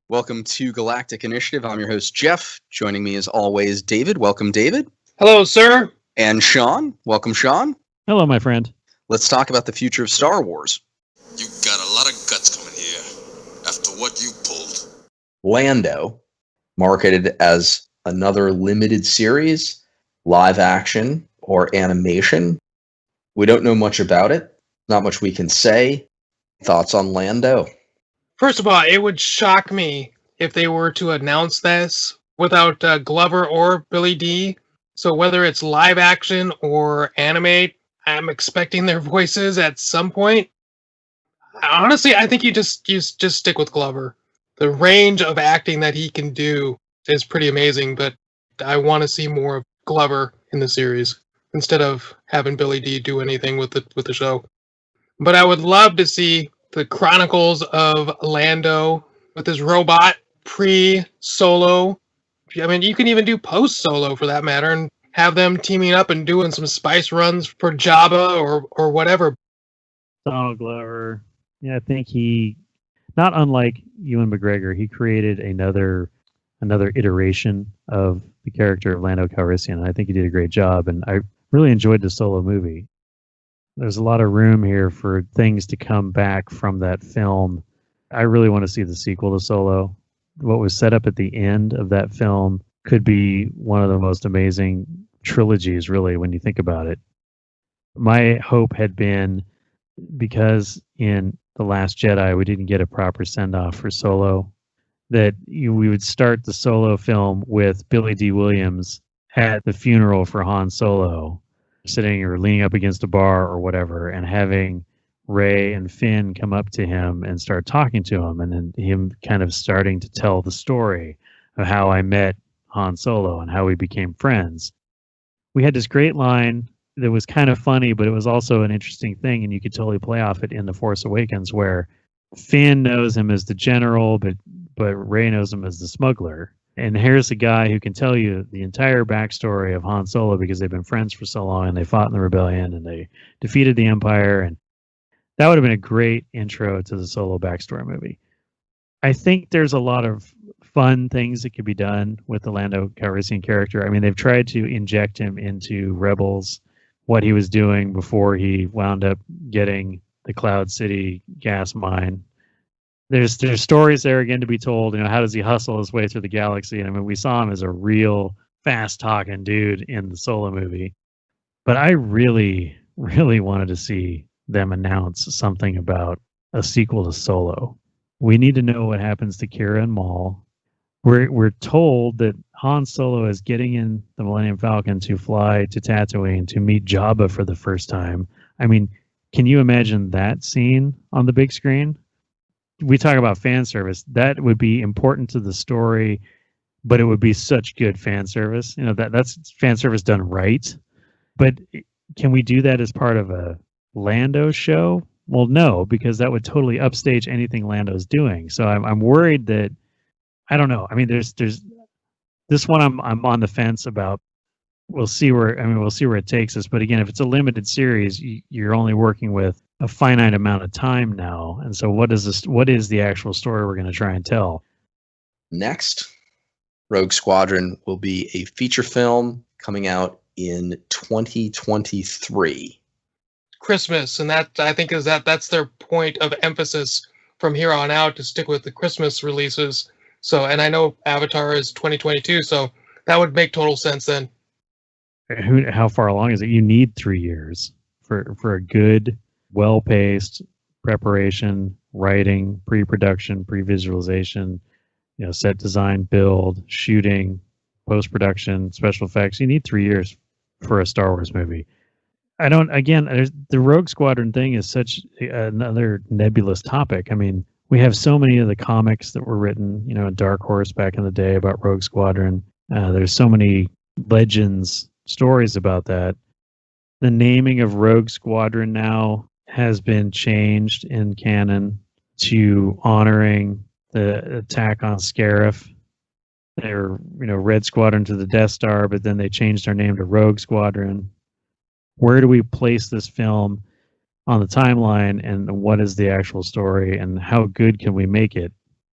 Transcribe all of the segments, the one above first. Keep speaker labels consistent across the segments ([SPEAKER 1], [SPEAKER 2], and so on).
[SPEAKER 1] Welcome to Galactic Initiative. I'm your host, Jeff. Joining me as always, David. Welcome, David.
[SPEAKER 2] Hello, sir.
[SPEAKER 1] And Sean. Welcome, Sean.
[SPEAKER 3] Hello, my friend.
[SPEAKER 1] Let's talk about the future of Star Wars.
[SPEAKER 4] You got a lot of guts coming here after what you pulled.
[SPEAKER 1] Lando, marketed as another limited series, live action, or animation. We don't know much about it. Not much we can say. Thoughts on Lando?
[SPEAKER 2] First of all, it would shock me if they were to announce this without Glover or Billy D. So whether it's live action or animate, I'm expecting their voices at some point. Honestly, I think you just stick with Glover. The range of acting that he can do is pretty amazing, but I want to see more of Glover in the series instead of having Billy D do anything with the show. But I would love to see the chronicles of Lando with his robot pre-Solo. I mean, you can even do post-Solo for that matter, and have them teaming up and doing some spice runs for Jabba or whatever.
[SPEAKER 3] Donald Glover, yeah, I think he, not unlike Ewan McGregor, he created another iteration of the character of Lando Calrissian. I think he did a great job, and I really enjoyed the Solo movie. There's a lot of room here for things to come back from that film. I really want to see the sequel to Solo. What was set up at the end of that film could be one of the most amazing trilogies, really, when you think about it. My hope had been, because in The Last Jedi we didn't get a proper send-off for Solo, that we would start the Solo film with Billy D. Williams at the funeral for Han Solo, sitting or leaning up against a bar or whatever, and having Rey and Finn come up to him and start talking to him, and then him kind of starting to tell the story of how I met Han Solo and how we became friends. We had this great line that was kind of funny, but it was also an interesting thing, and you could totally play off it in The Force Awakens, where Finn knows him as the general, but Rey knows him as the smuggler. And here's a guy who can tell you the entire backstory of Han Solo because they've been friends for so long and they fought in the rebellion and they defeated the Empire. And that would have been a great intro to the Solo backstory movie. I think there's a lot of fun things that could be done with the Lando Calrissian character. I mean, they've tried to inject him into Rebels, what he was doing before he wound up getting the Cloud City gas mine. There's stories there again to be told. You know, how does he hustle his way through the galaxy? And I mean, we saw him as a real fast-talking dude in the Solo movie. But I really, really wanted to see them announce something about a sequel to Solo. We need to know what happens to Kira and Maul. We're told that Han Solo is getting in the Millennium Falcon to fly to Tatooine to meet Jabba for the first time. I mean, can you imagine that scene on the big screen? We talk about fan service. That would be important to the story, but it would be such good fan service. You know, that's fan service done right. But can we do that as part of a Lando show? Well, no, because that would totally upstage anything Lando's doing. So I'm worried that, I don't know. I mean, there's this one I'm on the fence about. We'll see where it takes us. But again, if it's a limited series, you're only working with a finite amount of time now. And so what is the actual story we're going to try and tell?
[SPEAKER 1] Next, Rogue Squadron will be a feature film coming out in 2023.
[SPEAKER 2] Christmas, and that I think that's their point of emphasis from here on out, to stick with the Christmas releases. So, and I know Avatar is 2022, so that would make total sense then.
[SPEAKER 3] How far along is it? You need 3 years for a good, well-paced preparation, writing, pre-production, pre-visualization, set design, build, shooting, post-production, special effects. You need 3 years for a Star Wars movie. The Rogue Squadron thing is such another nebulous topic. I mean, we have so many of the comics that were written, in Dark Horse back in the day about Rogue Squadron. There's so many legends, stories about that. The naming of Rogue Squadron now has been changed in canon to honoring the attack on Scarif. They were, Red Squadron to the Death Star, but then they changed their name to Rogue Squadron. Where do we place this film on the timeline and what is the actual story and how good can we make it.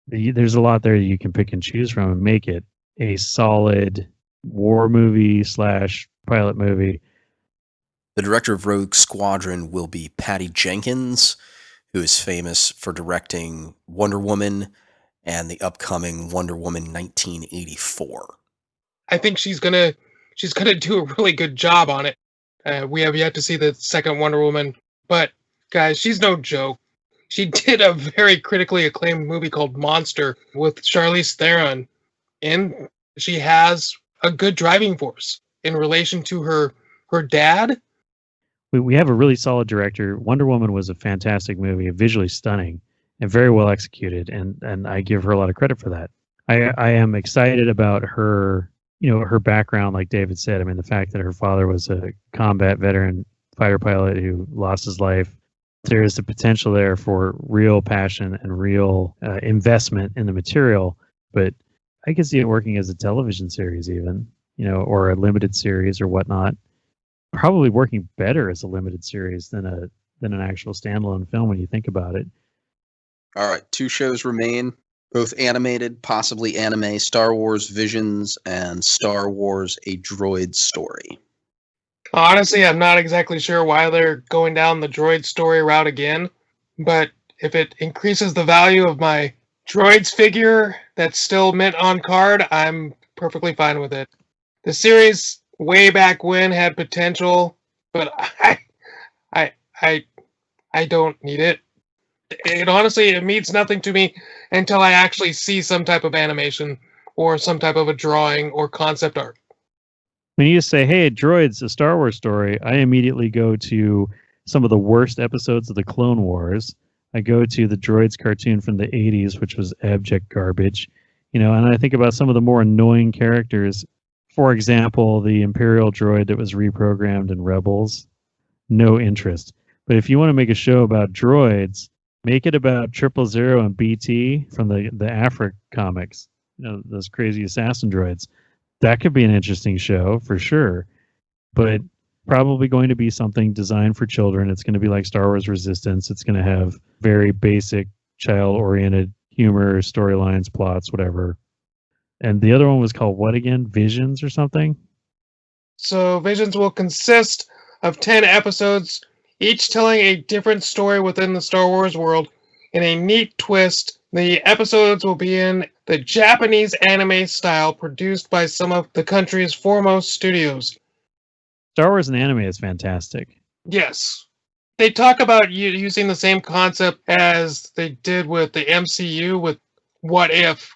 [SPEAKER 3] There's a lot there you can pick and choose from and make it a solid war movie / pilot movie.
[SPEAKER 5] The director of Rogue Squadron will be Patty Jenkins, who is famous for directing Wonder Woman and the upcoming Wonder Woman 1984.
[SPEAKER 2] I think she's gonna do a really good job on it. We have yet to see the second Wonder Woman, but guys, she's no joke. She did a very critically acclaimed movie called Monster with Charlize Theron, and she has a good driving force in relation to her dad.
[SPEAKER 3] We have a really solid director. Wonder Woman was a fantastic movie, visually stunning and very well executed, and I give her a lot of credit for that. I am excited about her, her background, like David said. I mean, the fact that her father was a combat veteran fighter pilot who lost his life. There is the potential there for real passion and real investment in the material, but I could see it working as a television series even, or a limited series or whatnot. Probably working better as a limited series than an actual standalone film when you think about it.
[SPEAKER 1] All right, 2 shows remain, both animated, possibly anime: Star Wars Visions and Star Wars: A Droid Story.
[SPEAKER 2] Honestly, I'm not exactly sure why they're going down the Droid Story route again, but if it increases the value of my Droids figure that's still mint on card, I'm perfectly fine with it. The series way back when had potential, but I don't need it. It honestly, it means nothing to me until I actually see some type of animation or some type of a drawing or concept art.
[SPEAKER 3] When you say, hey, Droids, a Star Wars story, I immediately go to some of the worst episodes of the Clone Wars. I go to the Droids cartoon from the 80s, which was abject garbage. And I think about some of the more annoying characters. For example, the Imperial droid that was reprogrammed in Rebels. No interest. But if you want to make a show about droids, make it about 000 and BT from the Afrik comics. Those crazy assassin droids. That could be an interesting show for sure, but probably going to be something designed for children. It's going to be like Star Wars Resistance. It's going to have very basic child-oriented humor, storylines, plots, whatever. And the other one was called what again? Visions or something?
[SPEAKER 2] So Visions will consist of 10 episodes, each telling a different story within the Star Wars world in a neat twist. The episodes will be in the Japanese anime style, produced by some of the country's foremost studios.
[SPEAKER 3] Star Wars and anime is fantastic.
[SPEAKER 2] Yes. They talk about using the same concept as they did with the MCU with what if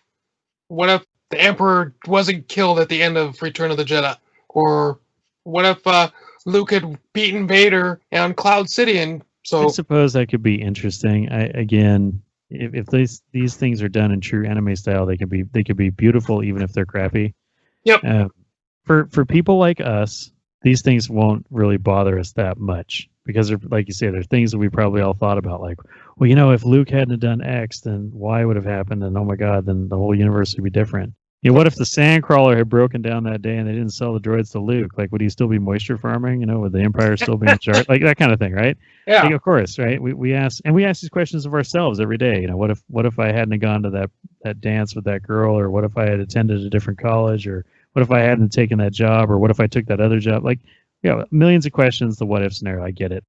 [SPEAKER 2] the Emperor wasn't killed at the end of Return of the Jedi? Or what if Luke had beaten Vader on Cloud City? And so
[SPEAKER 3] I suppose that could be interesting. If these things are done in true anime style, they could be beautiful even if they're crappy.
[SPEAKER 2] Yep.
[SPEAKER 3] For people like us, these things won't really bother us that much because they're, like you say, they're things that we probably all thought about. Like, well, if Luke hadn't done X, then Y would have happened, and oh my God, then the whole universe would be different. What if the Sandcrawler had broken down that day and they didn't sell the droids to Luke? Like, would he still be moisture farming? Would the Empire still be in charge? Like that kind of thing, right?
[SPEAKER 2] Yeah.
[SPEAKER 3] Like, of course, right? We ask these questions of ourselves every day. What if I hadn't gone to that dance with that girl, or what if I had attended a different college, or what if I hadn't taken that job, or what if I took that other job? Like, millions of questions. The what if scenario, I get it,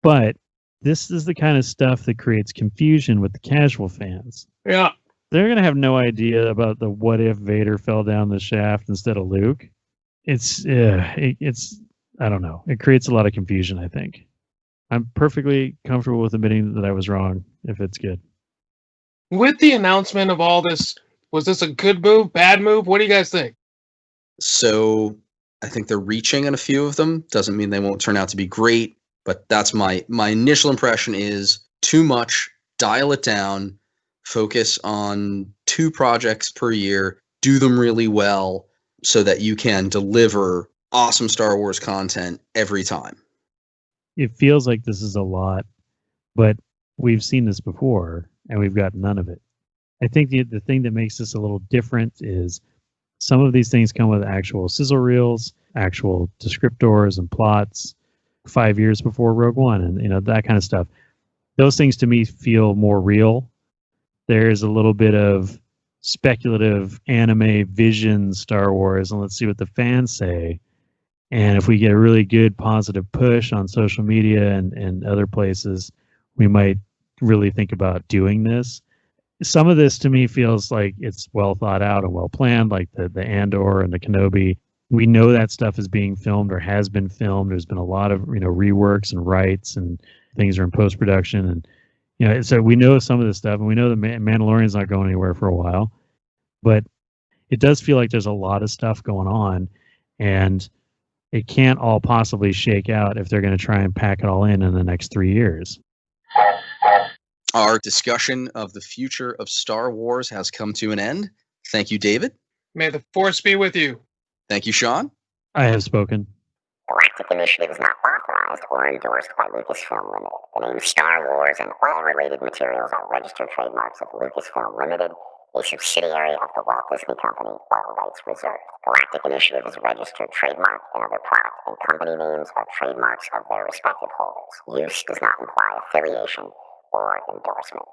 [SPEAKER 3] but this is the kind of stuff that creates confusion with the casual fans.
[SPEAKER 2] Yeah.
[SPEAKER 3] They're going to have no idea about the what if Vader fell down the shaft instead of Luke. It's I don't know. It creates a lot of confusion, I think. I'm perfectly comfortable with admitting that I was wrong if it's good.
[SPEAKER 2] With the announcement of all this, was this a good move, bad move? What do you guys think?
[SPEAKER 1] So I think they're reaching in a few of them. Doesn't mean they won't turn out to be great, but that's my initial impression is too much, dial it down, focus on 2 projects per year, do them really well so that you can deliver awesome Star Wars content every time.
[SPEAKER 3] It feels like this is a lot, but we've seen this before and we've got none of it. I think the thing that makes this a little different is some of these things come with actual sizzle reels, actual descriptors and plots. 5 years before Rogue One, and that kind of stuff. Those things to me feel more real. There's a little bit of speculative anime vision Star Wars, and let's see what the fans say. And if we get a really good positive push on social media and other places, we might really think about doing this. Some of this to me feels like it's well thought out and well planned, like the Andor and the Kenobi. We know that stuff is being filmed or has been filmed. There's been a lot of reworks and writes, and things are in post production, and so we know some of this stuff, and we know the Mandalorian's not going anywhere for a while. But it does feel like there's a lot of stuff going on, and it can't all possibly shake out if they're going to try and pack it all in the next 3 years.
[SPEAKER 1] Our discussion of the future of Star Wars has come to an end. Thank you, David.
[SPEAKER 2] May the Force be with you.
[SPEAKER 1] Thank you, Sean.
[SPEAKER 3] I have spoken.
[SPEAKER 6] Galactic Initiative is not authorized or endorsed by Lucasfilm Limited. The name Star Wars and all related materials are registered trademarks of Lucasfilm Limited, a subsidiary of the Walt Disney Company, all rights reserved. Galactic Initiative is a registered trademark, and other product and company names are trademarks of their respective holders. Use does not imply affiliation or endorsement.